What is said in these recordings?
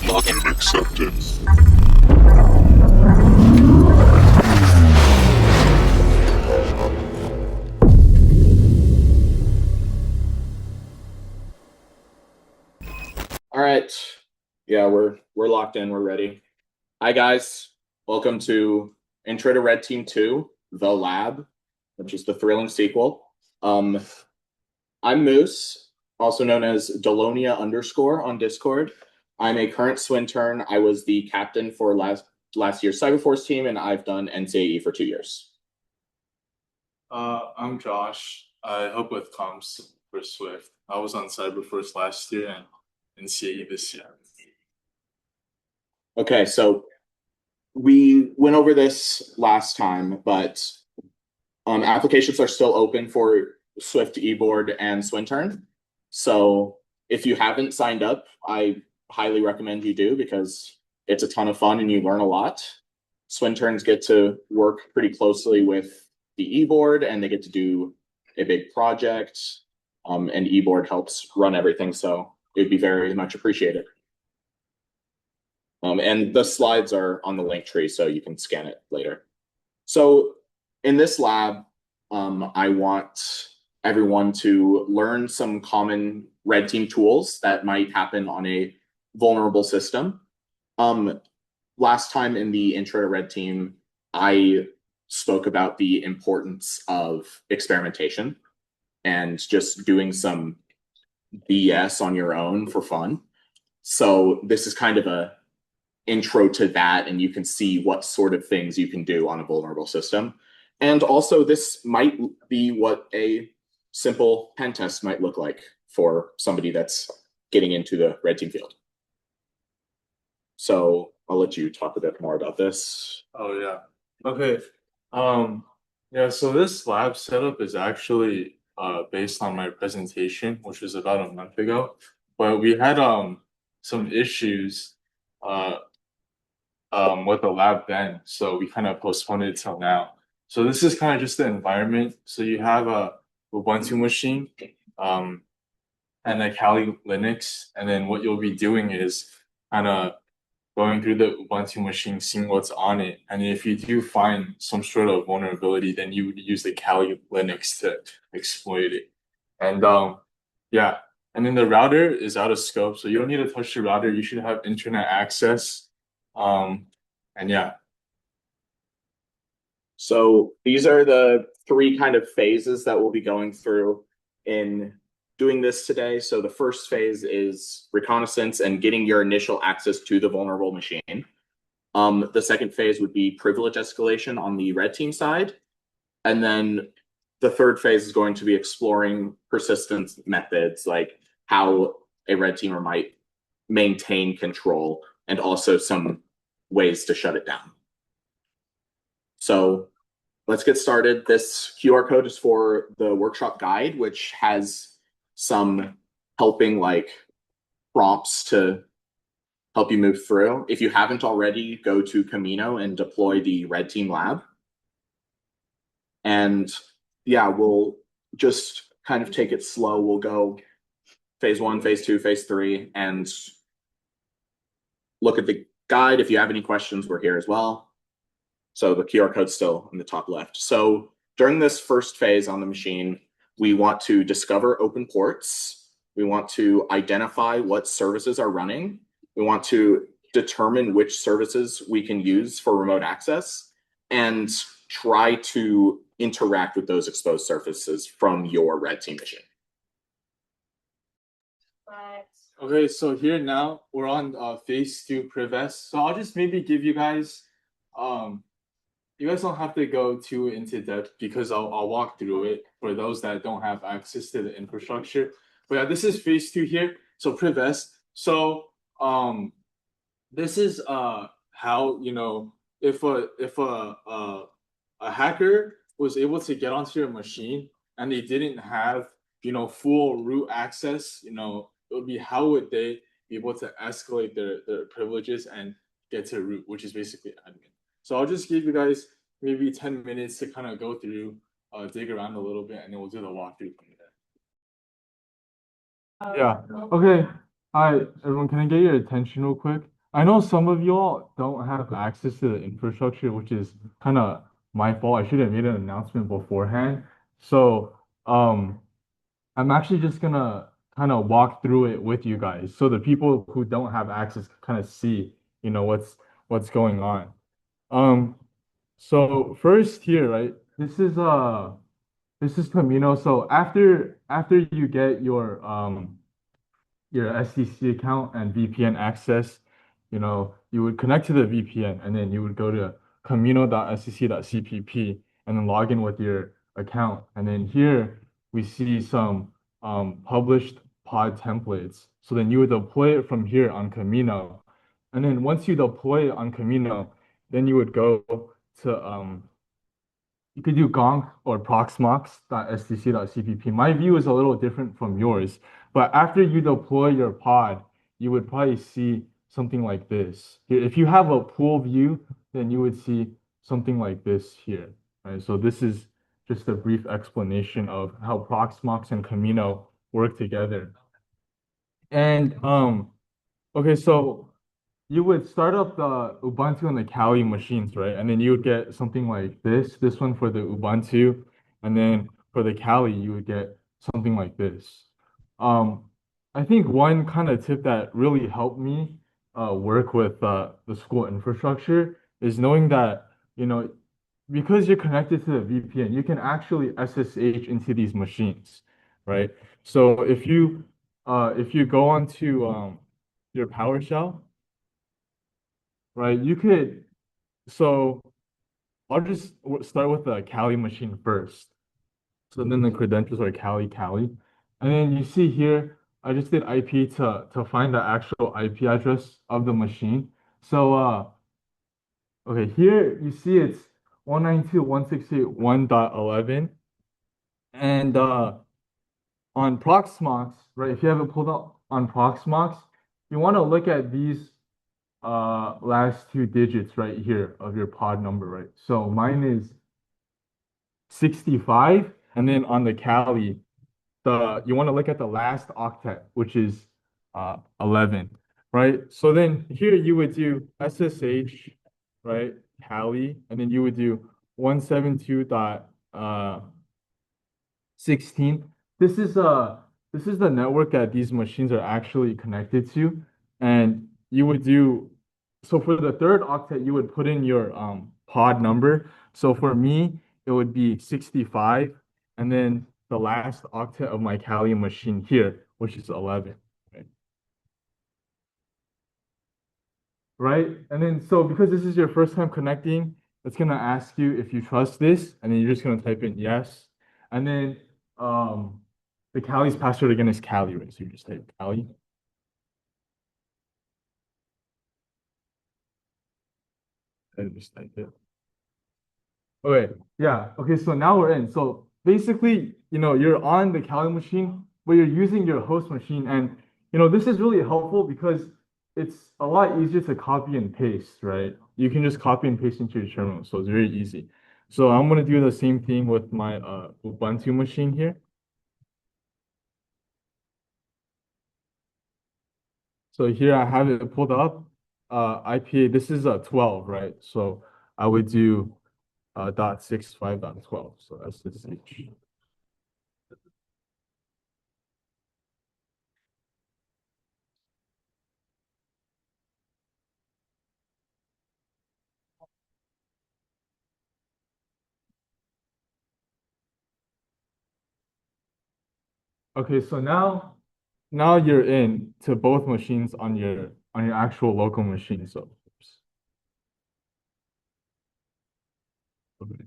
Login accepted. All right. Yeah, we're locked in. We're ready. Hi guys. Welcome to Intro to Red Team 2, The Lab, which is the thrilling sequel. Um, I'm Moose, also known as Delonia _ on Discord. I'm a current Swintern. I was the captain for last year's Cyberforce team, and I've done NCAE for 2 years. I'm Josh. I help with comms for Swift. I was on Cyberforce last year and in CAE this year. Okay, so we went over this last time, but applications are still open for Swift eBoard and Swintern. So if you haven't signed up, I highly recommend you do because it's a ton of fun and you learn a lot. Swinterns get to work pretty closely with the eBoard and they get to do a big project. And eBoard helps run everything, so it'd be very much appreciated. And the slides are on the link tree, so you can scan it later. So in this lab, I want everyone to learn some common red team tools that might happen on a vulnerable system. Last time in the intro to red team, I spoke about the importance of experimentation and just doing some BS on your own for fun. So this is kind of a intro to that, and you can see what sort of things you can do on a vulnerable system. And also, this might be what a simple pen test might look like for somebody that's getting into the red team field. So I'll let you talk a bit more about this. Oh yeah. Okay. Yeah, so this lab setup is actually based on my presentation, which was about a month ago. But we had some issues with the lab then, so we kind of postponed it till now. So this is kind of just the environment. So you have a Ubuntu machine, and a Kali Linux, and then what you'll be doing is kind of going through the Ubuntu machine, seeing what's on it, and if you do find some sort of vulnerability, then you would use the Kali Linux to exploit it. And yeah, and then the router is out of scope, so you don't need to touch the router. You should have internet access. And yeah. So these are the three kind of phases that we'll be going through in doing this today. So the first phase is reconnaissance and getting your initial access to the vulnerable machine. The second phase would be privilege escalation on the red team side. And then the third phase is going to be exploring persistence methods, like how a red teamer might maintain control and also some ways to shut it down. So let's get started. This QR code is for the workshop guide, which has some helping like prompts to help you move through. If you haven't already, go to Camino and deploy the red team lab. And yeah, we'll just kind of take it slow. We'll go phase 1, phase 2, phase 3, and look at the guide. If you have any questions, we're here as well. So the QR code's still in the top left. So during this first phase on the machine, we want to discover open ports. We want to identify what services are running. We want to determine which services we can use for remote access and try to interact with those exposed surfaces from your red team machine. Okay, so here now we're on phase 2 Privest. So I'll just maybe give you guys you guys don't have to go too into depth because I'll walk through it for those that don't have access to the infrastructure. But yeah, this is phase 2 here. So Privest. So this is how, you know, if a hacker was able to get onto your machine and they didn't have, you know, full root access, you know, it would be how would they be able to escalate their privileges and get to root, which is basically admin. So I'll just give you guys maybe 10 minutes to kind of go through, dig around a little bit, and then we'll do the walkthrough from there. Yeah. Okay. Hi, everyone. Can I get your attention real quick? I know some of y'all don't have access to the infrastructure, which is kind of my fault. I should have made an announcement beforehand. So, I'm actually just gonna kind of walk through it with you guys, so the people who don't have access can kind of see, what's going on. Um, so first here, right? This is Camino. So after you get your SCC account and VPN access, you would connect to the VPN and then you would go to camino.scc.cpp and then log in with your account. And then here we see some published pod templates. So then you would deploy it from here on Camino. And then once you deploy it on Camino, then you would go to you could do Gong or proxmox.stc.cpp. My view is a little different from yours, but after you deploy your pod, you would probably see something like this. If you have a pool view, then you would see something like this here. Right? So this is just a brief explanation of how Proxmox and Camino work together. And okay, so you would start up the Ubuntu and the Kali machines, right? And then you would get something like this one for the Ubuntu, and then for the Kali, you would get something like this. Um, I think one kind of tip that really helped me work with the school infrastructure is knowing that, because you're connected to the VPN, you can actually SSH into these machines, right? So if you go onto your PowerShell, right? So I'll just start with the Kali machine first. So then the credentials are Kali. And then you see here, I just did IP to find the actual IP address of the machine. So okay, here you see it's 192.168.1.11. And on Proxmox, right? If you have it pulled up on Proxmox, you want to look at these last two digits right here of your pod number, right? So mine is 65, and then on the Kali, the you want to look at the last octet, which is 11, right? So then here you would do SSH, right? Kali, and then you would do 172.16. This is the network that these machines are actually connected to, and you would do so for the third octet you would put in your pod number. So for me it would be 65, and then the last octet of my Kali machine here, which is 11, right? Right? And then so because this is your first time connecting, it's gonna ask you if you trust this, and then you're just gonna type in yes. And then the Kali's password again is Kali, right? So you just type Kali. And just type it. Okay, yeah. Okay, so now we're in. So basically, you're on the Kali machine, but you're using your host machine. And this is really helpful because it's a lot easier to copy and paste, right? You can just copy and paste into your terminal. So it's very easy. So I'm gonna do the same thing with my Ubuntu machine here. So here I have it pulled up. IPA, this is a 12, right? So I would do .65.12. So that's the SSH. Okay, so now you're in to both machines on your actual local machine. So oops. Okay.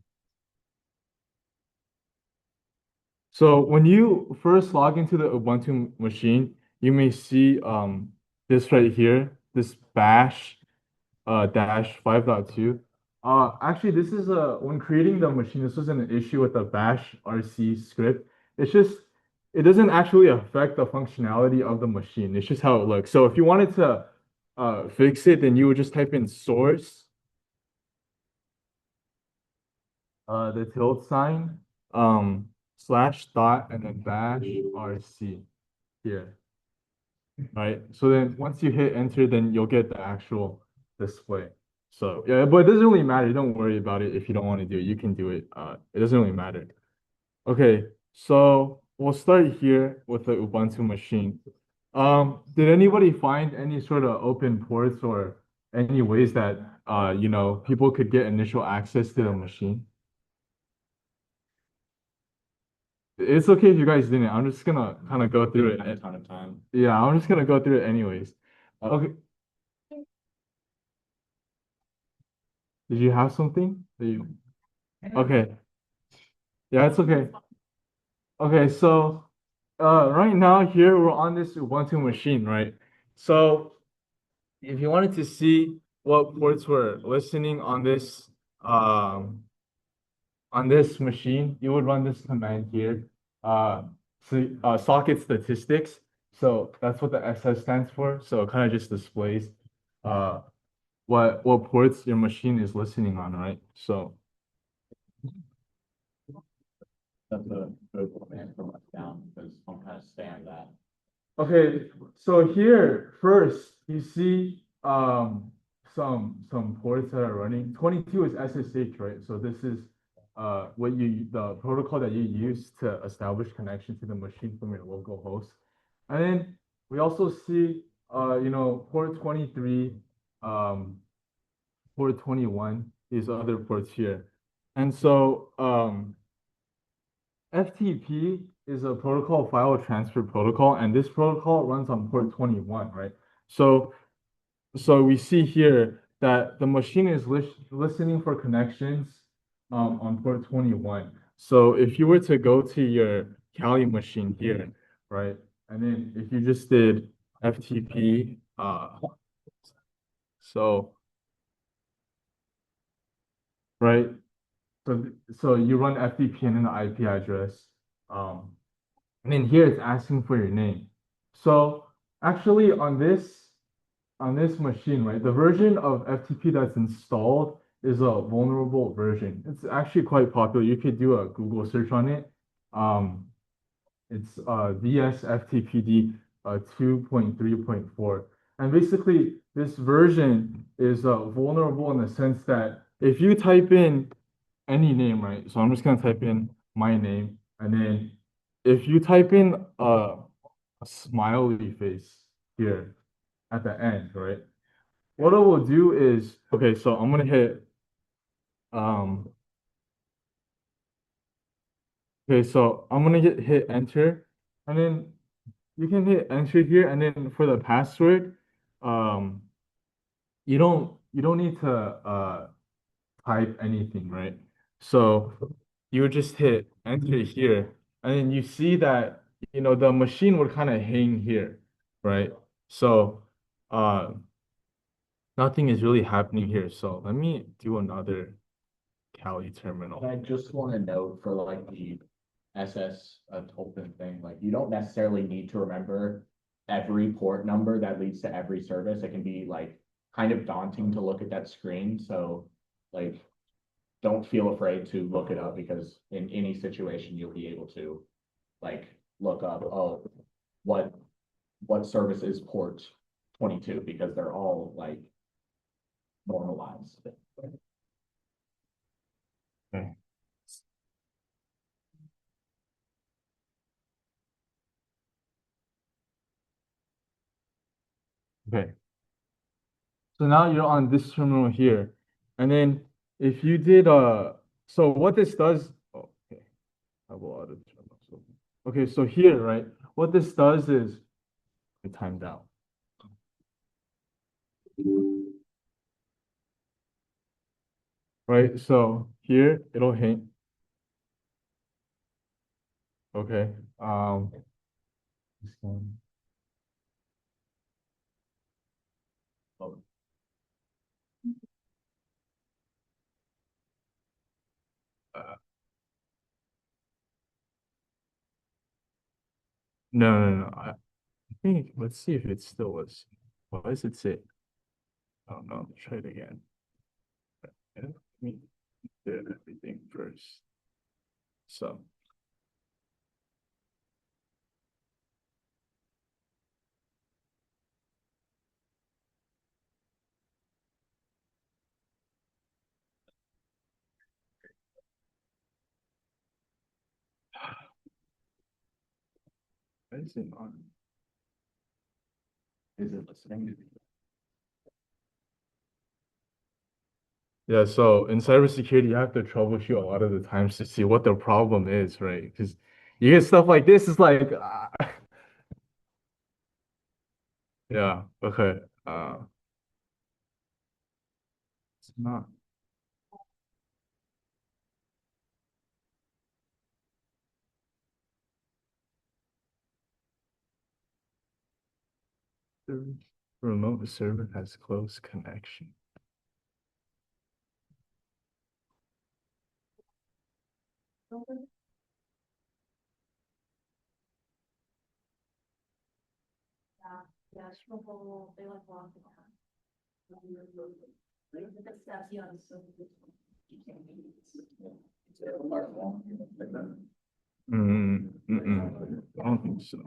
So when you first log into the Ubuntu machine, you may see this right here, this bash dash 5.2. Actually, this is when creating the machine, this wasn't an issue with the bash RC script. It's just it doesn't actually affect the functionality of the machine. It's just how it looks. So if you wanted to fix it, then you would just type in source, the tilde sign, slash dot, and then bash RC here. right? So then once you hit enter, then you'll get the actual display. So yeah, but it doesn't really matter. Don't worry about it if you don't want to do it. You can do it. It doesn't really matter. Okay, so we'll start here with the Ubuntu machine. Did anybody find any sort of open ports or any ways that people could get initial access to the machine? It's okay if you guys didn't. I'm just gonna kind of go through Had a it. ton of time. Yeah, I'm just gonna go through it anyways. Okay, did you have something? Okay, yeah, it's okay. Okay, so right now here we're on this Ubuntu machine, right? So if you wanted to see what ports were listening um on this machine, you would run this command here. Socket statistics. So that's what the SS stands for. So it kind of just displays uh what ports your machine is listening on, right? So That's a good command from us down because I'm kind of stand that. okay, so here first you see some ports that are running. 22 is SSH, right? So this is the protocol that you use to establish connection to the machine from your local host. And then we also see port 23, um port 21, these other ports here. And so FTP is a protocol file transfer protocol, and this protocol runs on port 21, right? So we see here that the machine is listening for connections on port 21. So if you were to go to your Kali machine here, right? And then if you just did FTP, so right, so you run FTP and then the IP address. Um, And then here it's asking for your name. So actually on this machine, right, the version of FTP that's installed is a vulnerable version. It's actually quite popular. You could do a Google search on it. Um, it's VSFTPD 2.3.4. And basically this version is vulnerable in the sense that if you type in any name, right? So I'm just gonna type in my name, and then if you type in a smiley face here at the end, right? What it will do is, okay, so I'm gonna hit um okay, so I'm gonna hit enter, and then you can hit enter here, and then for the password, um you don't need to type anything, right? So you would just hit enter here, and then you see that the machine would kind of hang here, right? So uh nothing is really happening here. So let me do another Kali And terminal. I just want to note for like the SS token thing, like you don't necessarily need to remember every port number that leads to every service. It can be like kind of daunting to look at that screen. So like don't feel afraid to look it up because in any situation you'll be able to like look up, oh, what what service is port 22 because they're all like normalized. Okay. Okay. So now you're on this terminal here. And then if you did so what this does, oh, okay. I have a lot of terminals open. Okay, so here, right? What this does is it timed out. Right? So here it'll hang. Okay. This one. Uh, no. I think let's see if it still was. What does it say? I don't know. Try it again. Yeah, let me do everything first. So Why is it on? Is it listening? Yeah, so in cybersecurity, you have to troubleshoot a lot of the times to see what the problem is, right? Because you get stuff like this, it's like, yeah, okay. It's not. The remote server has close connection. I don't think so.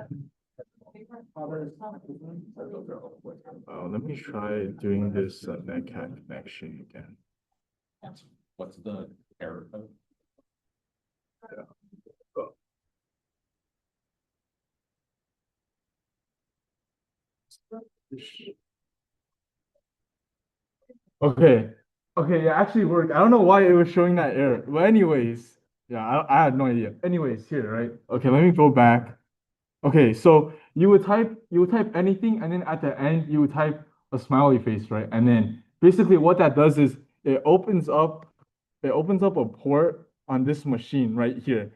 Let me try doing this netcat connection again. What's the error code? Okay. Okay, it actually worked. I don't know why it was showing that error. But anyways, yeah, I had no idea. Anyways, here, right? Okay, let me go back. Okay, so you would type anything, and then at the end you would type a smiley face, right? And then basically what that does is it opens up a port on this machine right here.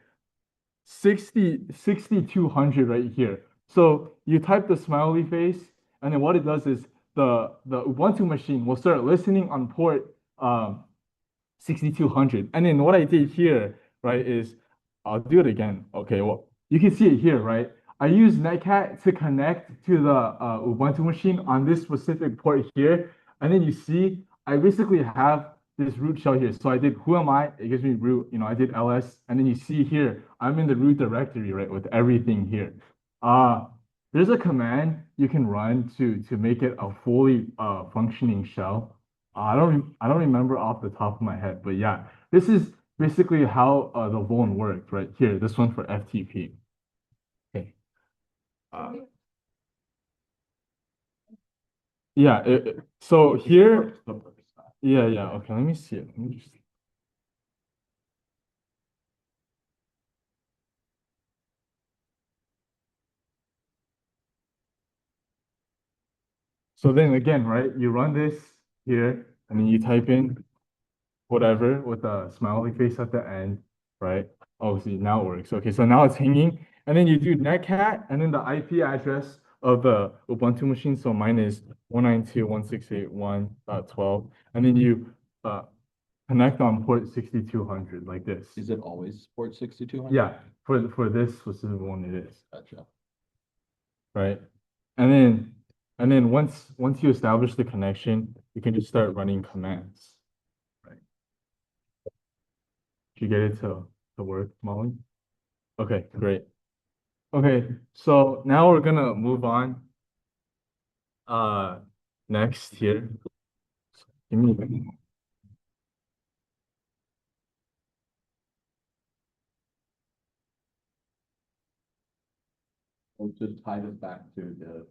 6200 right here. So you type the smiley face, and then what it does is the Ubuntu machine will start listening on port 6200. And then what I did here, right, is I'll do it again. Okay, well, you can see it here, right? I use Netcat to connect to the Ubuntu machine on this specific port here. And then you see, I basically have this root shell here. So I did who am I? It gives me root, I did ls. And then you see here, I'm in the root directory, right, with everything here. There's a command you can run to make it a fully functioning shell. I don't remember off the top of my head, but yeah, this is basically how the vuln worked right here. This one for FTP. Okay. Yeah. So here, yeah. Okay, let me see it. Let me just. So then again, right? You run this here, and then you type in whatever with a smiley face at the end, right? Oh, see, now it works. Okay, so now it's hanging, and then you do netcat, and then the IP address of the Ubuntu machine. So mine is 192.168.1.12, and then you connect on port 6200 like this. Is it always port 6200? Yeah, for this specific one, it is. Gotcha. Right, and then once you establish the connection, you can just start running commands. Did you get it to work, Molly? Okay, great. Okay, so now we're gonna move on. Next here. Give me a minute. We'll just tie this back to the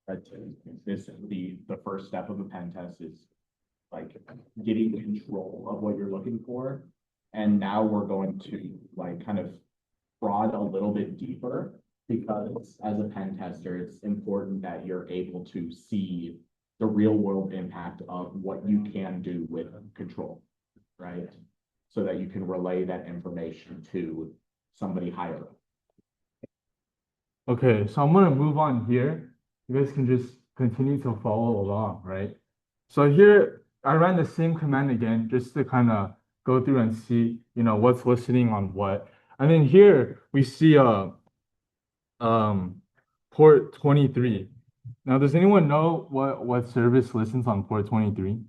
red team. This the first step of a pen test is like getting control of what you're looking for. And now we're going to like kind of prod a little bit deeper because as a pen tester, it's important that you're able to see the real world impact of what you can do with control, right? So that you can relay that information to somebody higher up. Okay, so I'm gonna move on here. You guys can just continue to follow along, right? So here I ran the same command again just to kind of go through and see, what's listening on what. And then here we see port 23. Now, does anyone know what service listens on port 23?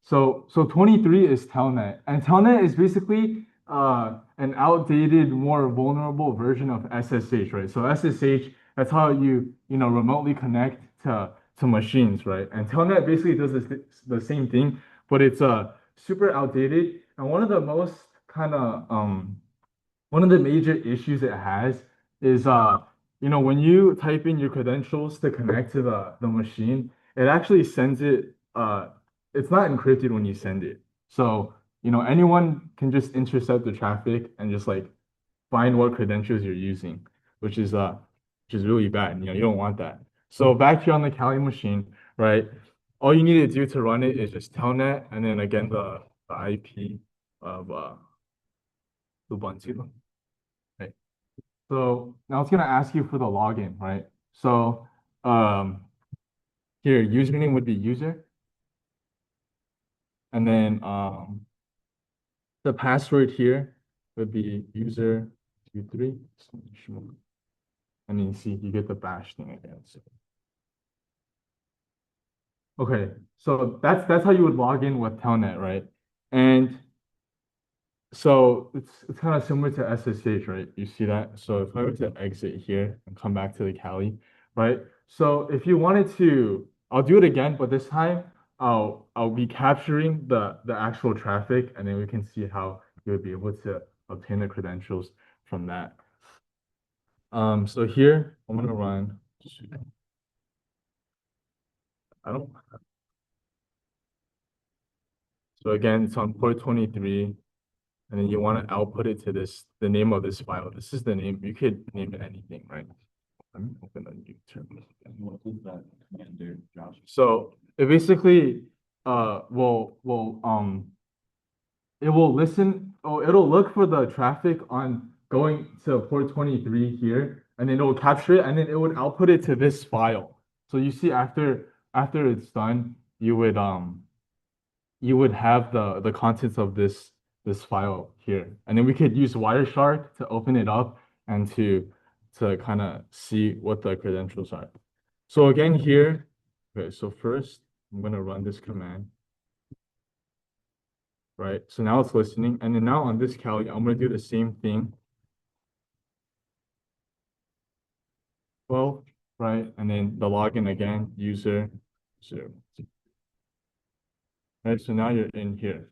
So 23 is Telnet, and Telnet is basically an outdated, more vulnerable version of SSH, right? So SSH, that's how you remotely connect to machines, right? And Telnet basically does the same thing, but it's super outdated. And one of the most kind of one of the major issues it has is when you type in your credentials to connect to the machine, it actually sends it it's not encrypted when you send it. So, anyone can just intercept the traffic and just like find what credentials you're using, which is really bad. You don't want that. So back here on the Kali machine, right? All you need to do to run it is just telnet and then again the IP of Ubuntu. Right. So now it's gonna ask you for the login, right? So here username would be user, and then the password here would be user23. And then you see you get the bash thing again. So okay, so that's how you would log in with Telnet, right? And so it's kind of similar to SSH, right? You see that? So if I were to exit here and come back to the Kali, right? So if you wanted to, I'll do it again, but this time I'll be capturing the actual traffic, and then we can see how you would be able to obtain the credentials from that. So here I'm gonna run. I don't. So again, it's on port 23, and then you want to output it to the name of this file. This is the name. You could name it anything, right? Let me open a new terminal. What does that command do, Josh? So it basically it will listen, it'll look for the traffic on going to port 23 here, and then it will capture it, and then it would output it to this file. So you see after it's done, you would have the contents of this file here, and then we could use Wireshark to open it up and to kind of see what the credentials are. So again here, okay, so first I'm gonna run this command, right? So now it's listening, and then now on this Kali, I'm gonna do the same thing. Well, right, and then the login again, user 0. Right, so now you're in here,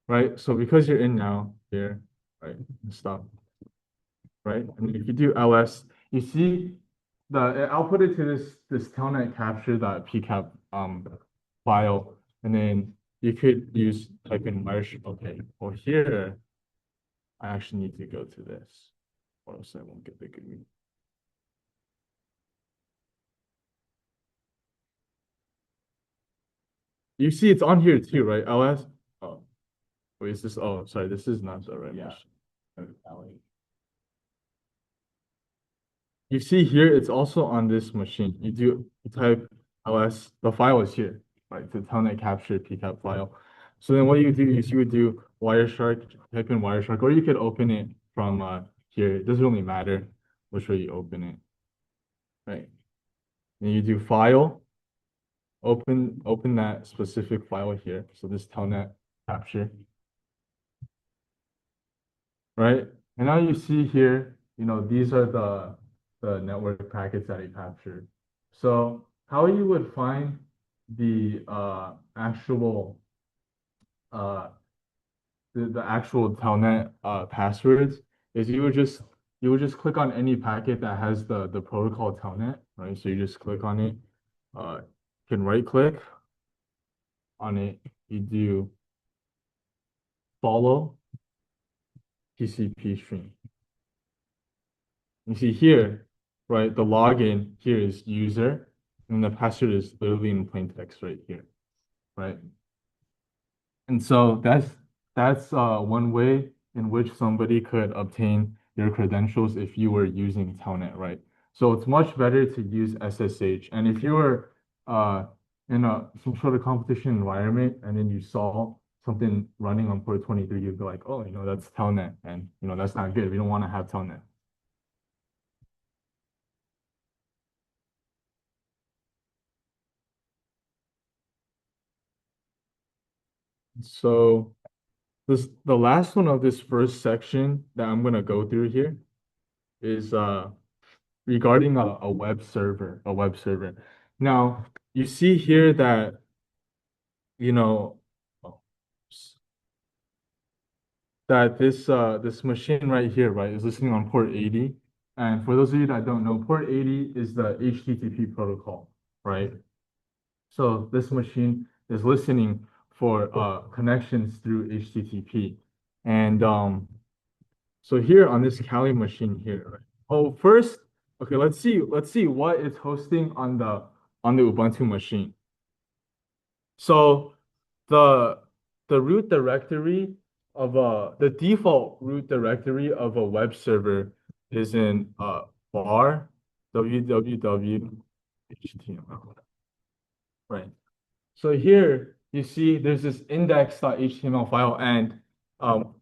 right? So because you're in now here, right, stop, right? And if you do ls, you see it outputted to this telnet capture.pcap file, and then you could type in Wireshark. Okay, well here I actually need to go to this, or else I won't get the GUI. You see it's on here too, right? ls. Oh, wait, is this? Oh, sorry, this is not the right machine. You see here, it's also on this machine. You type ls, the file is here, right? The telnet capture pcap file. So then what you do is you would do Wireshark, type in Wireshark, or you could open it from here. It doesn't really matter which way you open it, right? Then you do file, open that specific file here. So this telnet capture, right? And now you see here, these are the network packets that it captured. So how you would find the actual the actual telnet passwords is you would just click on any packet that has the protocol telnet, right? So you just click on it, you can right click on it, you do follow TCP stream. You see here, right? The login here is user, and the password is literally in plain text right here, right? And so that's one way in which somebody could obtain your credentials if you were using Telnet, right? So it's much better to use SSH. And if you were in some sort of competition environment and then you saw something running on port 23, you'd be like, oh, that's Telnet, and that's not good. We don't want to have Telnet. So the last one of this first section that I'm gonna go through here is regarding a web server, Now you see here that oh, that this machine right here, right, is listening on port 80. And for those of you that don't know, port 80 is the HTTP protocol, right? So this machine is listening for connections through HTTP. And so here on this Kali machine here, right? Oh, first, okay, let's see what it's hosting on the Ubuntu machine. So the root directory of the default root directory of a web server is in var www HTML. Right. So here you see there's this index.html file, and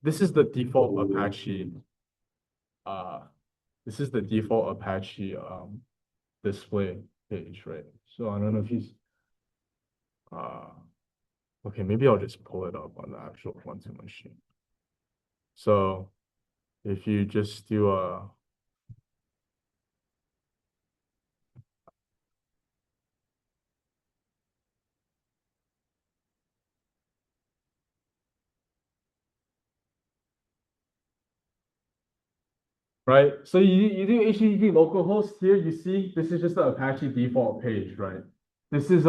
this is the default Apache. Uh, this is the default Apache display page, right? So I don't know if he's okay, maybe I'll just pull it up on the actual Ubuntu machine. So if you just do right? So you do HTTP localhost here. You see, this is just the Apache default page, right? This is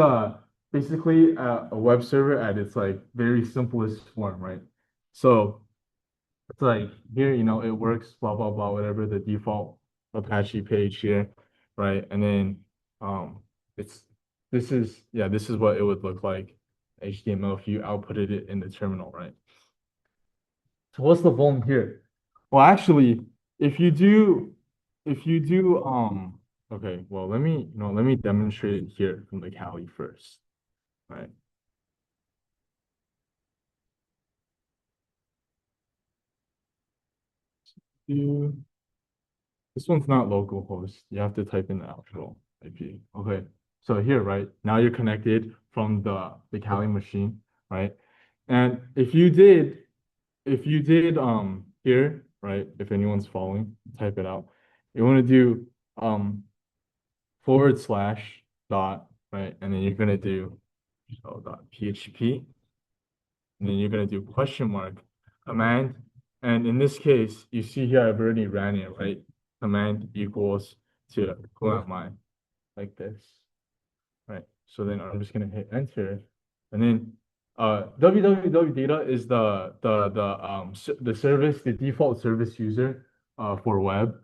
basically a web server at its like very simplest form, right? So it's like here, it works, blah blah blah, whatever the default Apache page here, right? And then it's this is what it would look like HTML if you outputted it in the terminal, right? So what's the volume here? Well, actually, if you do, okay, well, let me demonstrate it here from the Kali first, right? Do This one's not localhost. You have to type in the actual IP. Okay, so here, right now you're connected from the Kali machine, right? And if you did here, right? If anyone's following, type it out. You want to do / dot, right? And then you're gonna do .php, and then you're gonna do question mark command. And in this case, you see here I've already ran it, right? Command equals to command like this, right? So then I'm just gonna hit enter, and then www data is the service, the default service user for web,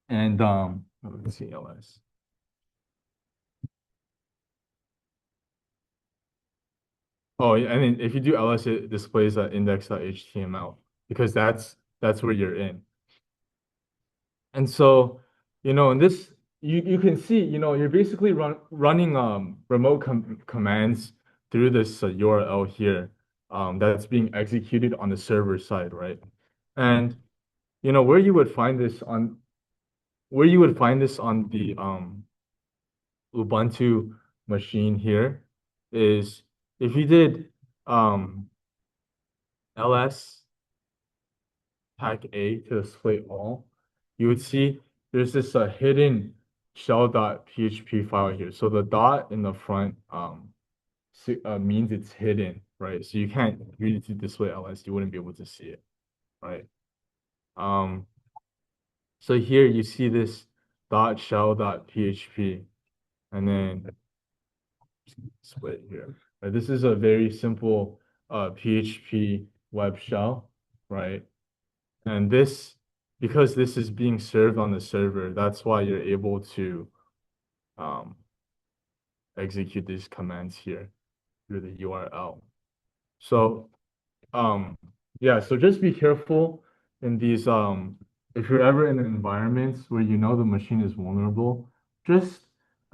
and let's see ls. Oh, yeah, I mean, if you do ls, it displays index.html because that's where you're in. And so, in this, you can see, you're basically running remote commands through this URL here that's being executed on the server side, right? And where you would find this on the Ubuntu machine here is if you did ls pack A to display all, you would see there's this hidden shell.php file here. So the dot in the front means it's hidden, right? So you can't read it to display ls, you wouldn't be able to see it, right? So here you see this .shell.php, and then split here. Right? This is a very simple PHP web shell, right? And because this is being served on the server, that's why you're able to execute these commands here through the URL. So yeah, so just be careful in these if you're ever in environments where the machine is vulnerable, I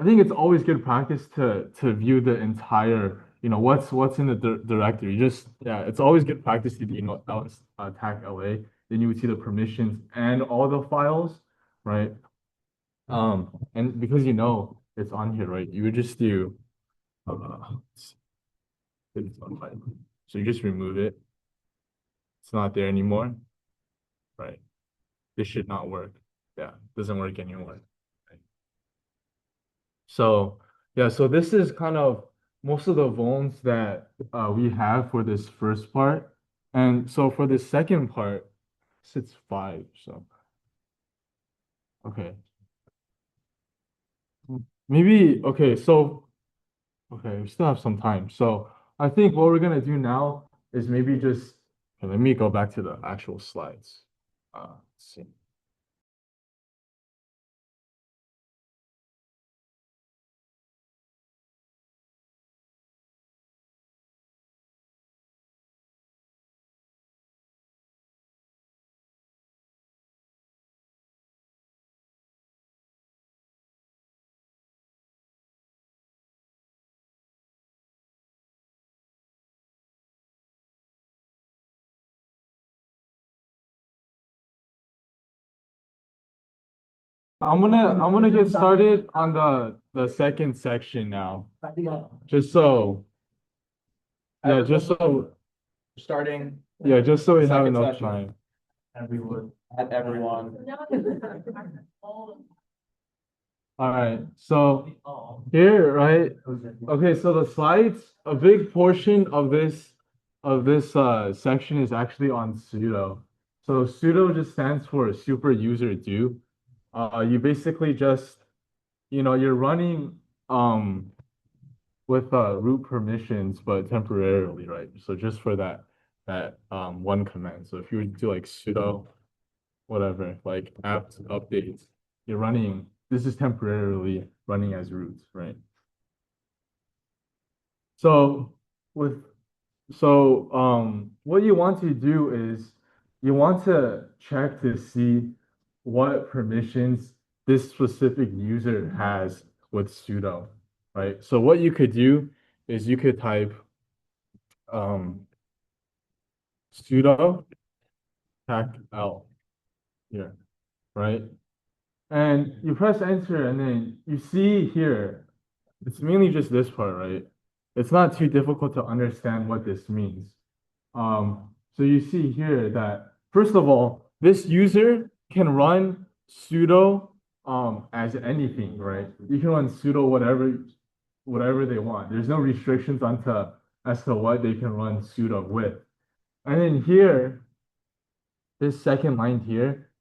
think it's always good practice to view the entire, what's in the directory. It's always good practice to do, ls attack LA. Then you would see the permissions and all the files, right? And because it's on here, right? You would just do so you just remove it. It's not there anymore, right? This should not work. Yeah, doesn't work anymore. Right? So yeah, so this is kind of most of the vulns that we have for this first part. And so for the second part, it's 5. So okay. Maybe okay, so okay, we still have some time. So I think what we're gonna do now is maybe just okay, let me go back to the actual slides. Let's see. I'm gonna get started on the second section now. Just so yeah, just so Starting yeah, just so we have Second enough session. time. and we would at everyone. All right, so here, right? Okay, so the slides, a big portion of this section is actually on sudo. So sudo just stands for super user do. You basically just, you're running with root permissions, but temporarily, right? So just for that one command. So if you would do like sudo whatever, like apt updates, you're running, this is temporarily running as root, right? So with what you want to do is you want to check to see what permissions this specific user has with sudo, right? So what you could do is you could type um sudo pack l here, right? And you press enter and then you see here, it's mainly just this part, right? It's not too difficult to understand what this means. So you see here that first of all, this user can run sudo as anything, right? You can run sudo whatever they want. There's no restrictions as to what they can run sudo with. And then here, this second line here,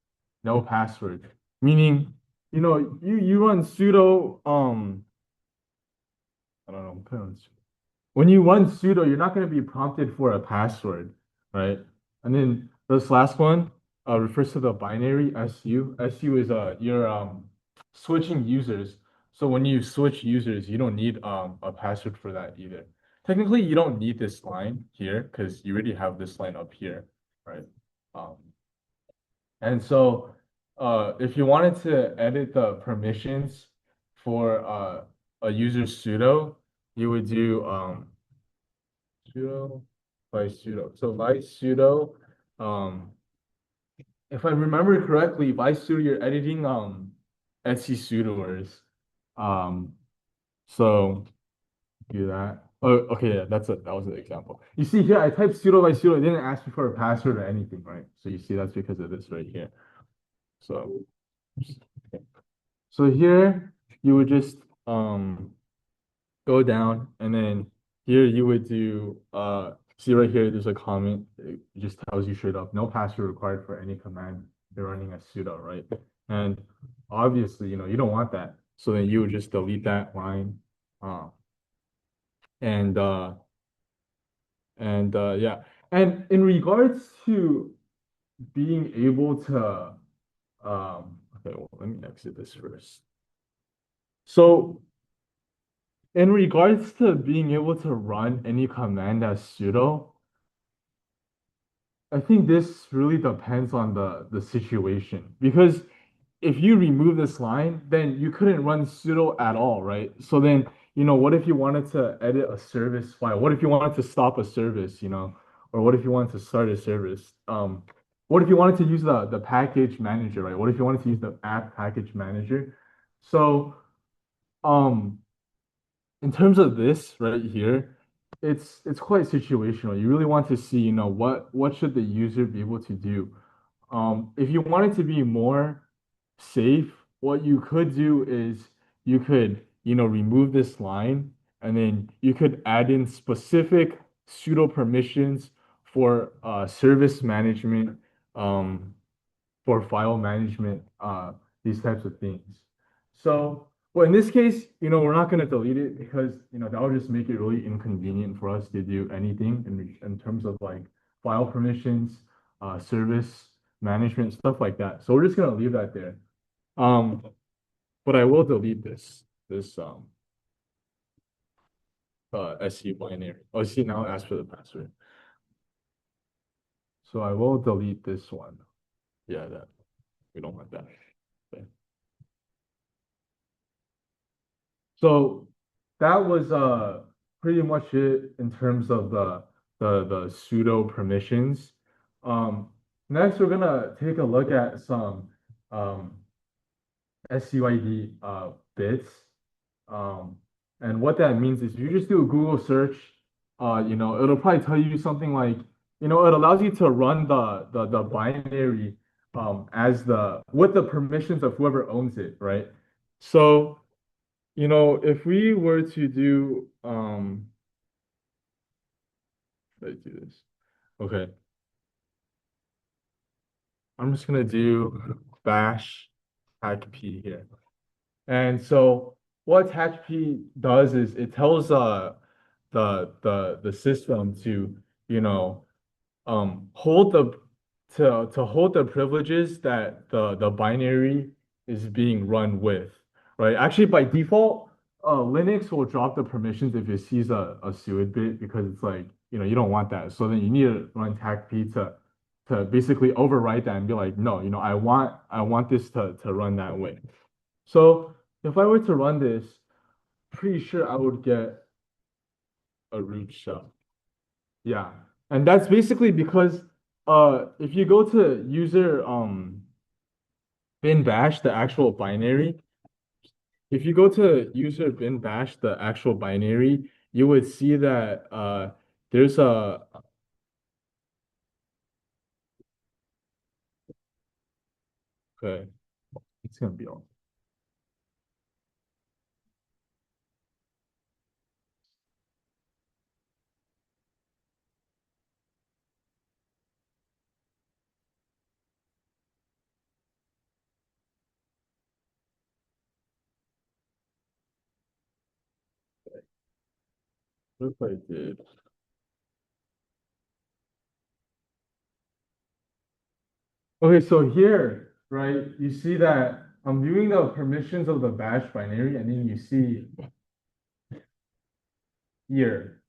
no password. Meaning, you run sudo I don't know, put on when you run sudo, you're not going to be prompted for a password, right? And then this last one refers to the binary SU. SU is you're switching users. So when you switch users, you don't need a password for that either. Technically, you don't need this line here because you already have this line up here, right? Um, and so if you wanted to edit the permissions for a user's sudo, you would do sudo by sudo. So by sudo, um, if I remember correctly, by sudo you're editing Etsy sudoers. Um, so do that. Oh, okay, yeah, that was an example. You see here, I typed sudo by sudo. It didn't ask me for a password or anything, right? So you see that's because of this right here. So, okay. So here you would just go down and then here you would do see right here there's a comment. It just tells you straight up no password required for any command you're running a sudo, right? And obviously, you don't want that. So then you would just delete that line. Uh, and yeah. And in regards to being able to okay, well, let me exit this first. So in regards to being able to run any command as sudo, I think this really depends on the situation because if you remove this line, then you couldn't run sudo at all, right? So then, what if you wanted to edit a service file? What if you wanted to stop a service, or what if you wanted to start a service? What if you wanted to use the package manager, right? What if you wanted to use the app package manager? So, um, in terms of this right here, it's quite situational. You really want to see, what should the user be able to do. If you want it to be more safe, what you could do is you could, remove this line and then you could add in specific pseudo permissions for service management, for file management, these types of things. So, well, in this case, we're not going to delete it because, that would just make it really inconvenient for us to do anything in terms of like file permissions, service management, stuff like that. So we're just going to leave that there. But I will delete this SU binary. Oh, see, now it asks for the password. So I will delete this one. Yeah, that we don't want that. Okay. So that was pretty much it in terms of the pseudo permissions. Next we're gonna take a look at some SUID bits. And what that means is if you just do a Google search, it'll probably tell you something like, it allows you to run the binary as with the permissions of whoever owns it, right? So, if we were to do let's do this. Okay. I'm just gonna do bash hackp here. And so what hackp does is it tells the system to, hold the privileges that the binary is being run with, right? Actually, by default, Linux will drop the permissions if it sees a suid bit because it's like, you don't want that. So then you need to run hackp to basically overwrite that and be like, no, I want this to run that way. So if I were to run this, pretty sure I would get a root shell. Yeah. And that's basically because if you go to user bin bash, the actual binary, if you go to user bin bash, the actual binary, you would see that there's a okay, it's gonna be all. What if I did? Okay, so here, right, you see that I'm viewing the permissions of the bash binary, and then you see here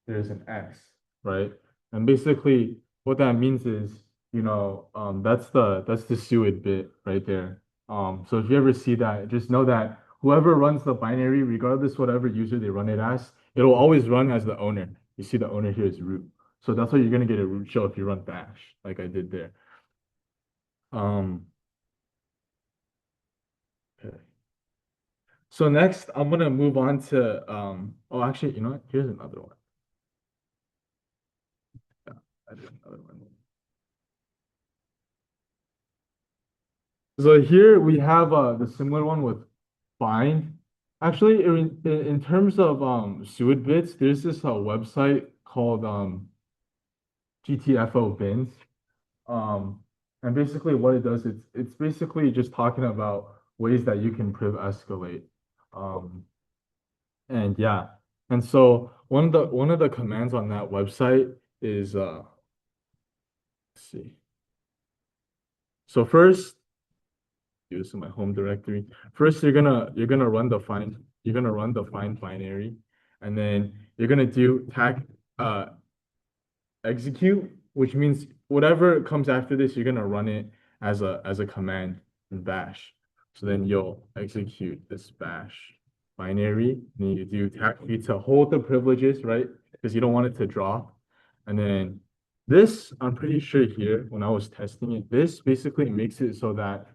there's an X, right? And basically what that means is, that's the suid bit right there. So if you ever see that, just know that whoever runs the binary, regardless whatever user they run it as, it'll always run as the owner. You see the owner here is root. So that's why you're gonna get a root shell if you run bash, like I did there. Okay. So next I'm gonna move on to oh actually, you know what? Here's another one. Yeah, I did another one. So here we have the similar one with bind. Actually, in terms of suid bits, there's this website called GTFO bins. And basically what it does, it's basically just talking about ways that you can priv escalate. And yeah, and so one of the commands on that website is let's see. So first, do this in my home directory. First, you're gonna run the find binary, and then you're gonna do tac execute, which means whatever comes after this, you're gonna run it as a command in bash. So then you'll execute this bash binary, and then you do tac to hold the privileges, right? Because you don't want it to drop. And then this, I'm pretty sure here, when I was testing it, this basically makes it so that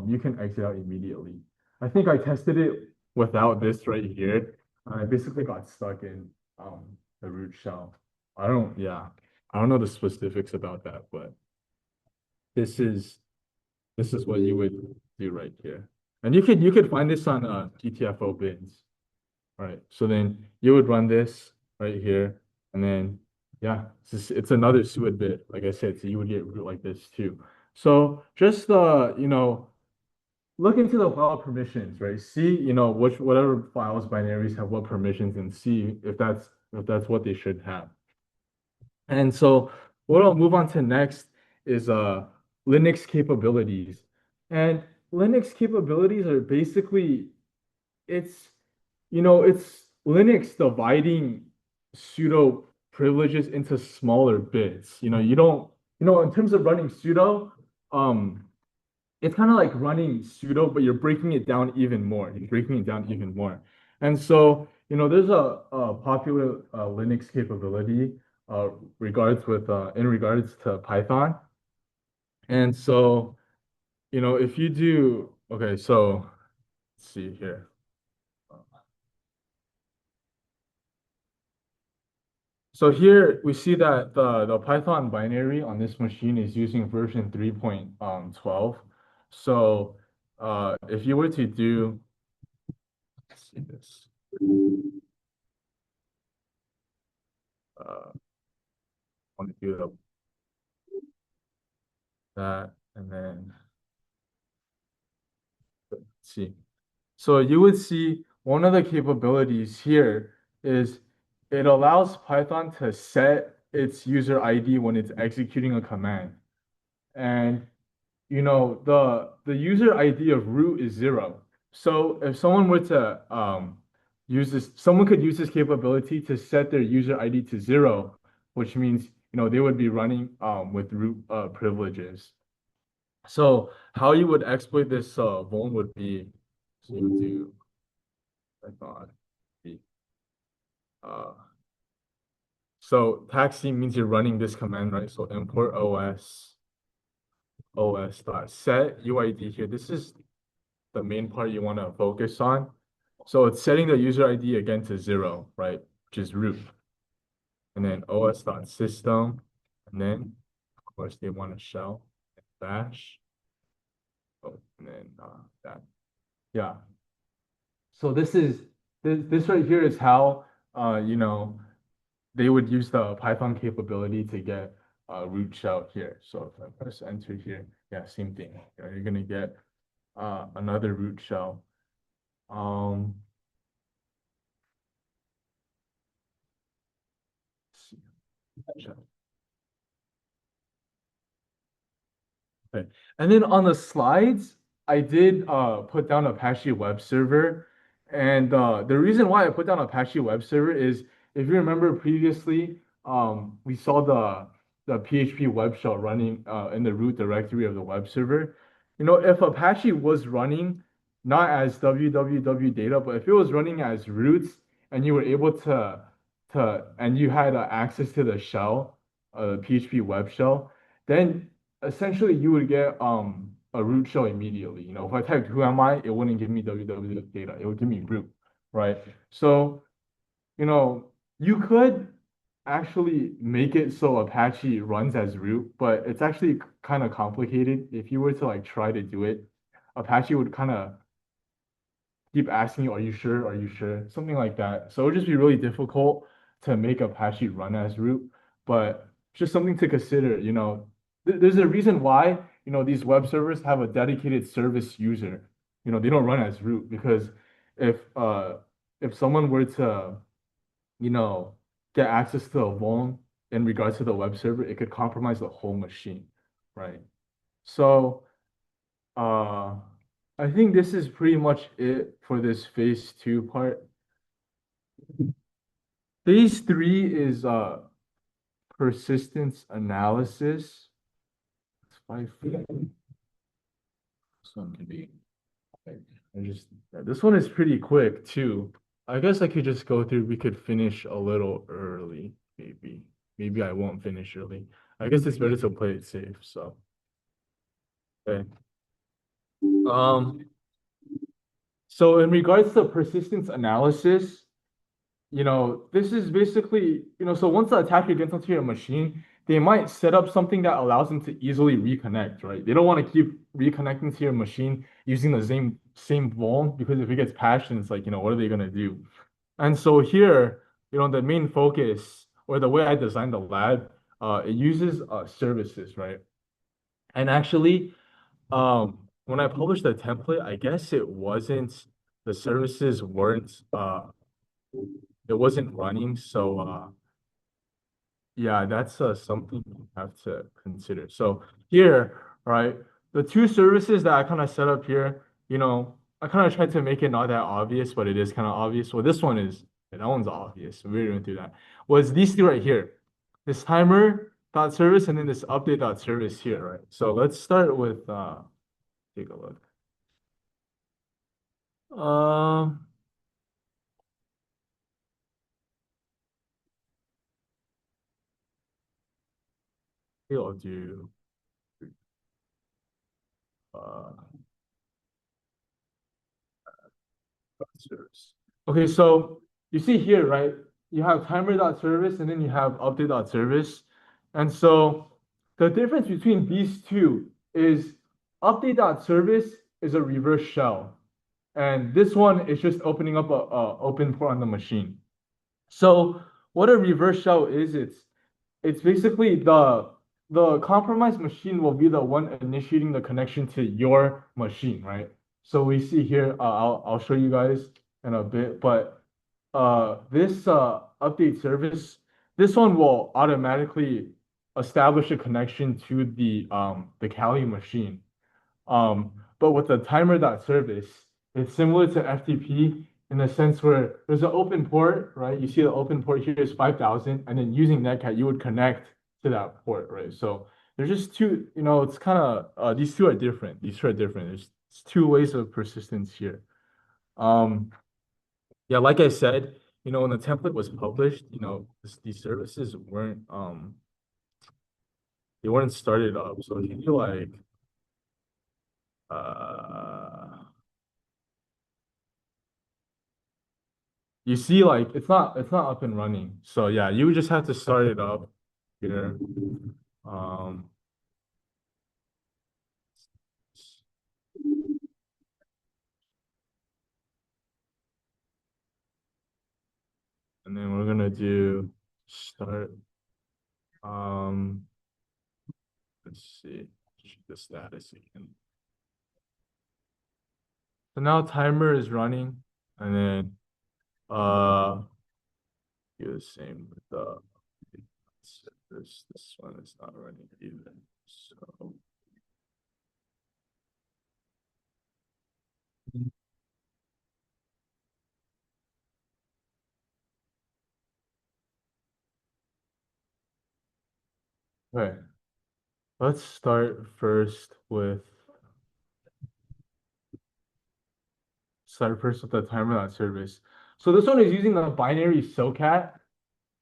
you can exit out immediately. I think I tested it without this right here. I basically got stuck in the root shell. I don't know the specifics about that, but this is what you would do right here. And you could find this on GTFO bins. All right, so then you would run this right here, and then Yeah, it's another SUID bit. Like I said, so you would get root like this too. So just look into the file permissions, right? See, whatever files binaries have what permissions and see if that's what they should have. And so what I'll move on to next is Linux capabilities. And Linux capabilities are basically it's it's Linux dividing pseudo privileges into smaller bits. You don't, in terms of running sudo, um, it's kind of like running sudo, but you're breaking it down even more. You're breaking it down even more. And so, there's a popular Linux capability in regards to Python. And so, if you do, okay, so let's see here. So here we see that the Python binary on this machine is using version 3.12. So if you were to do, let's see this, want to do that, and then let's see. So you would see one of the capabilities here is it allows Python to set its user ID when it's executing a command. And the user ID of root is 0. So if someone were to someone could use this capability to set their user ID to 0, which means they would be running with root privileges. So how you would exploit this vuln would be, so you would do Python. Uh, so taxi means you're running this command, right? So import os dot set UID here. This is the main part you want to focus on. So it's setting the user ID again to 0, right? Which is root. And then os.system. And then, of course, they want a shell and bash. Oh, and then that. Yeah. So this right here is how they would use the Python capability to get root shell here. So if I press enter here, yeah, same thing. You're gonna get another root shell. Okay. And then on the slides, I did put down Apache web server. And the reason why I put down Apache web server is if you remember previously, we saw the PHP web shell running in the root directory of the web server. If Apache was running not as www data, but if it was running as roots and you were able and you had access to the shell, PHP web shell, then essentially you would get a root shell immediately. If I typed who am I, it wouldn't give me www data. It would give me root, right? So, you could actually make it so Apache runs as root, but it's actually kind of complicated. If you were to like try to do it, Apache would kind of keep asking you, are you sure? Are you sure? Something like that. So it would just be really difficult to make Apache run as root, but just something to consider, there's a reason why, these web servers have a dedicated service user. They don't run as root because if someone were to, get access to a vuln in regards to the web server, it could compromise the whole machine, right? So I think this is pretty much it for this phase 2 part. Phase 3 is persistence analysis. It's 5 feet. This one can be. This one is pretty quick too. I guess I could just go through. We could finish a little early, maybe. Maybe I won't finish early. I guess it's better to play it safe. So, okay. So in regards to persistence analysis, this is basically, so once the attacker gets onto your machine, they might set up something that allows them to easily reconnect, right? They don't want to keep reconnecting to your machine using the same vuln because if it gets patched, then it's like, what are they gonna do? And so here, the main focus or the way I designed the lab, it uses services, right? And actually, when I published the template, I guess the services weren't it wasn't running. So yeah, that's something you have to consider. So here, right, the two services that I kind of set up here, I kind of tried to make it not that obvious, but it is kind of obvious. Well, that one's obvious. We didn't do that. Was these two right here, this timer dot service and then this update dot service here, right? So let's start with take a look. Um, I'll do uh service. Okay, so you see here, right? You have timer.service and then you have update.service. And so the difference between these two is update.service is a reverse shell. And this one is just opening up a open port on the machine. So what a reverse shell is, it's basically the compromised machine will be the one initiating the connection to your machine, right? So we see here, I'll show you guys in a bit, but this update service, this one will automatically establish a connection to the Kali machine. But with the timer.service, it's similar to FTP in the sense where there's an open port, right? You see the open port here is 5,000, and then using Netcat, you would connect to that port, right? So there's just two, it's kind of these two are different. These two are different. There's two ways of persistence here. Yeah, like I said, when the template was published, these services weren't they weren't started up. So if you do like you see like it's not up and running. So yeah, you would just have to start it up here. And then we're gonna do start. Let's see, check the status again. So now timer is running, and then do the same with the this one is not running either. So okay, let's start first with the timer.service. So this one is using the binary SOCAT,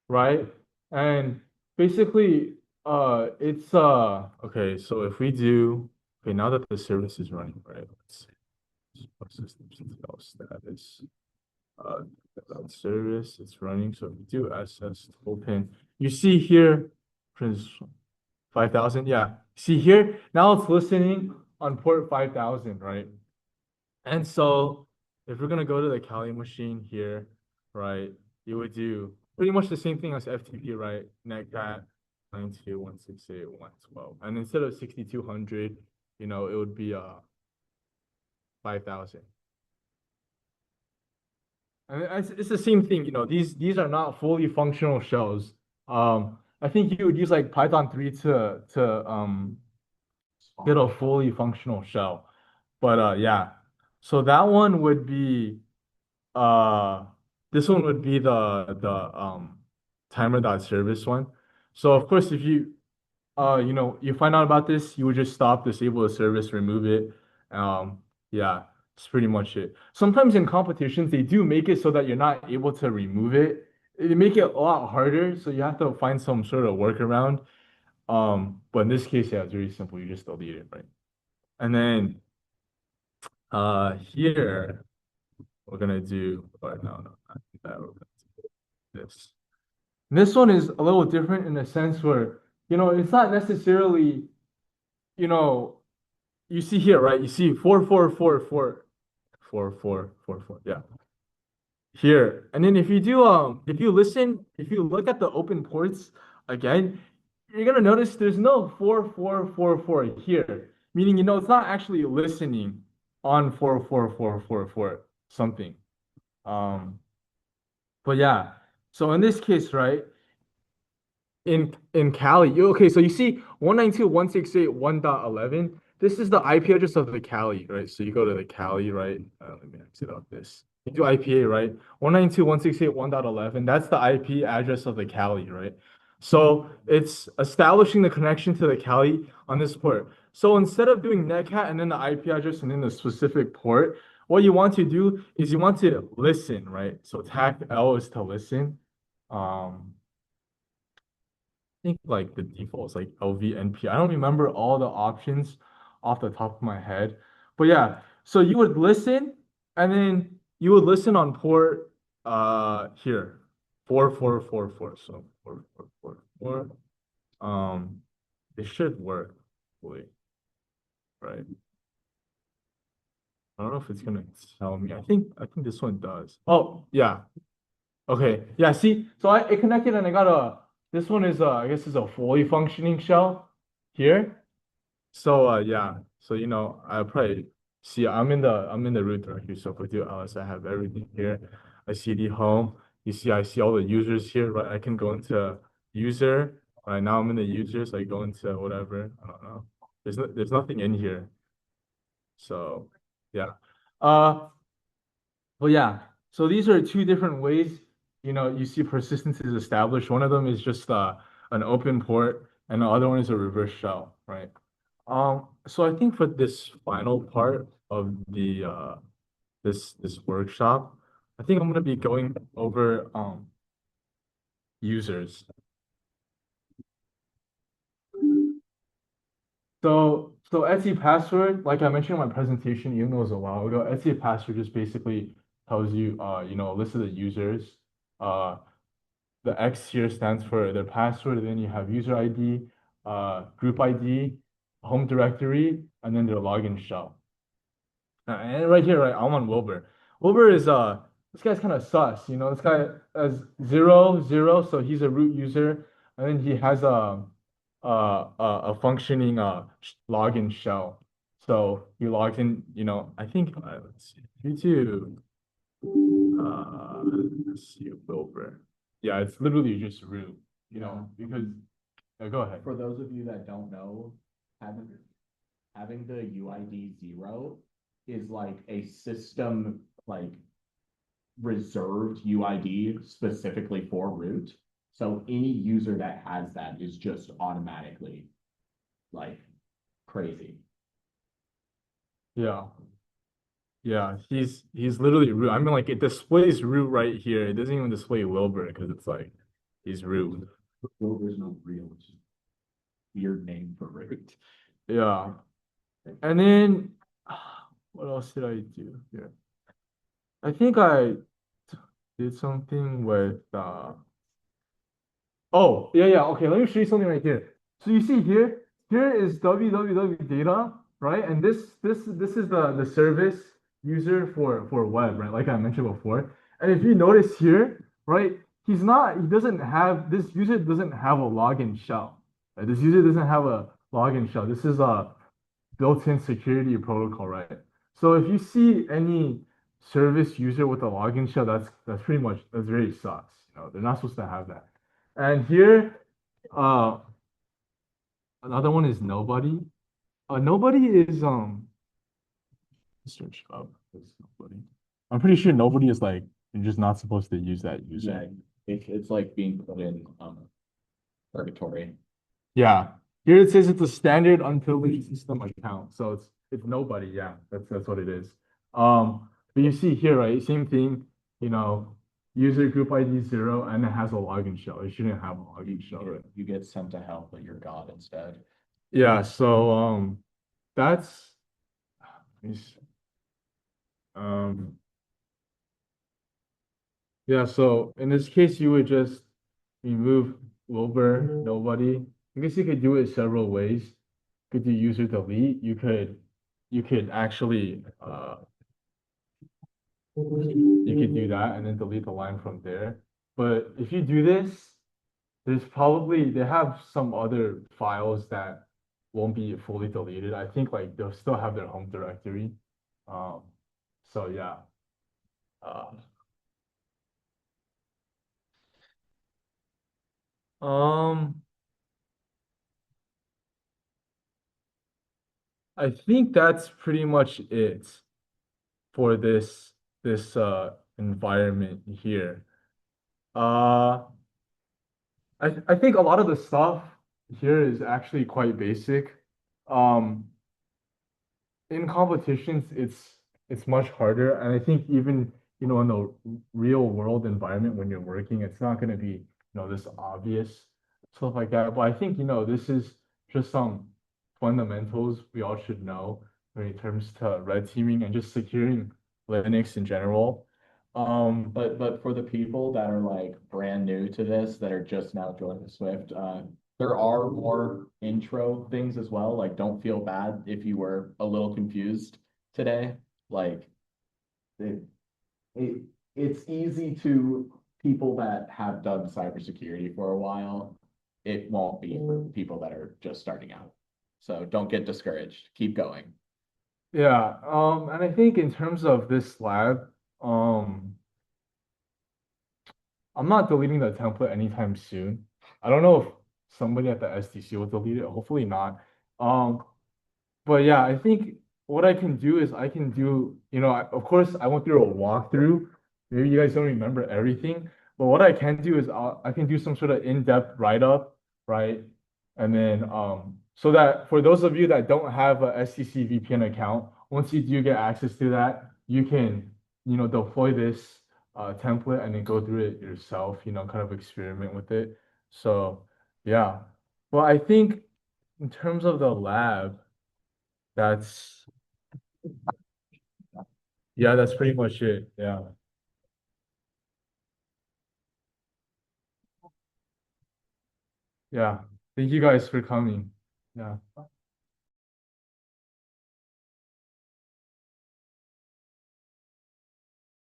right? And basically, it's okay. So if we do now that the service is running, right? Let's see, status, without service, it's running. So if we do ss open, you see here, 5,000. Yeah, see here now it's listening on port 5,000, right? And so if we're gonna go to the Kali machine here, right, you would do pretty much the same thing as FTP, right? Netcat 92.168.112. And instead of 6,200, it would be 5,000. And it's the same thing, these are not fully functional shells. I think you would use like Python 3 to get a fully functional shell. But yeah. So that one would be this one would be the timer.service one. So of course if you you find out about this, you would just stop, disable the service, remove it. Yeah, that's pretty much it. Sometimes in competitions they do make it so that you're not able to remove it. They make it a lot harder, so you have to find some sort of workaround. But in this case, yeah, it's very simple. You just delete it, right? And then here we're gonna do, or no, not that. We're gonna do this. And this one is a little different in the sense where, it's not necessarily, you see here, right? You see 4, 4, 4, 4, 4, 4, 4, 4. Yeah. here. And then if you look at the open ports again, you're gonna notice there's no 4444 here, meaning it's not actually listening on 44444 something. But yeah, so in this case, right, in Cali, okay, so you see 192.168.1.11. This is the IP address of the Cali, right? So you go to the Cali, right? Let me exit out this. You do IPA, right? 192.168.1.11. That's the IP address of the Cali, right? So it's establishing the connection to the Cali on this port. So instead of doing netcat and then the IP address and then the specific port, what you want to do is you want to listen, right? So TAC L is to listen. I think like the default is like LVNP. I don't remember all the options off the top of my head. But yeah, so you would listen and then you would listen on port here. 4444. So 4444. It should work, hopefully. Right. I don't know if it's gonna tell me. I think this one does. Oh, yeah. Okay. Yeah, see, so it connected and I got this one is I guess is a fully functioning shell here. So yeah, so I probably see I'm in the root directory. So for do ls, I have everything here. I see the home. You see, I see all the users here, right? I can go into user. Right now I'm in the users. I go into whatever. I don't know. There's nothing in here. So yeah. But yeah, so these are two different ways, you see persistence is established. One of them is just an open port, and the other one is a reverse shell, right? So I think for this final part of the this workshop, I think I'm gonna be going over users. So Etsy password, like I mentioned in my presentation, even though it was a while ago, Etsy password just basically tells you, a list of the users. The X here stands for their password, and then you have user ID, group ID, home directory, and then their login shell. And right here, right, I'm on Wilbur. Wilbur is this guy's kind of sus, this guy has 0, 0, so he's a root user, and then he has a functioning login shell. So he logs in, I think let's see, YouTube. Let's see, Wilbur. Yeah, it's literally just root, because go ahead. For those of you that don't know, having the UID 0 is like a system like reserved UID specifically for root. So any user that has that is just automatically like crazy. Yeah. Yeah, he's literally root. I mean, like it displays root right here. It doesn't even display Wilbur because it's like he's root. Wilbur's no real, it's just weird name for root. Yeah. And then what else did I do here? I think I did something with oh, yeah, okay, let me show you something right here. So you see here is www data, right? And this is the service user for web, right? Like I mentioned before. And if you notice here, right, this user doesn't have a login shell. Right? This user doesn't have a login shell. This is a built-in security protocol, right? So if you see any service user with a login shell, that's very sus. They're not supposed to have that. And here, another one is nobody. Nobody is search up this nobody. I'm pretty sure nobody is like you're just not supposed to use that user. Yeah, it's like being put in purgatory. Yeah. Here it says it's a standard unprivileged system account. So it's nobody, yeah. That's what it is. But you see here, right? Same thing, user group ID 0 and it has a login shell. It shouldn't have a login shell, right? You get sent to hell, but you're God instead. Yeah, so that's yeah, so in this case you would just remove Wilbur, nobody. I guess you could do it several ways. You could do user delete. You could actually you could do that and then delete the line from there. But if you do this, they have some other files that won't be fully deleted. I think like they'll still have their home directory. Um, so yeah. Uh, um, I think that's pretty much it for this environment here. Uh, I think a lot of the stuff here is actually quite basic. Um, in competitions, it's much harder, and I think even in the real world environment when you're working, it's not going to be this obvious stuff like that. But I think this is just some fundamentals we all should know when it comes to red teaming and just securing Linux in general. But for the people that are like brand new to this, that are just now joining Swift, there are more intro things as well. Like, don't feel bad if you were a little confused today. Like, it, it it's easy to people that have done cybersecurity for a while. It won't be for people that are just starting out. So don't get discouraged. Keep going. Yeah, and I think in terms of this lab, um, I'm not deleting the template anytime soon. I don't know if somebody at the SDC will delete it. Hopefully not. Um, but yeah, I think what I can do is I can do, of course, I went through a walkthrough. Maybe you guys don't remember everything, but what I can do is I can do some sort of in-depth write-up, right? And then so that for those of you that don't have a SCC VPN account, once you do get access to that, you can, deploy this template and then go through it yourself, kind of experiment with it. So yeah. Well, I think in terms of the lab, that's yeah, that's pretty much it. Yeah. Yeah. Thank you guys for coming. Yeah.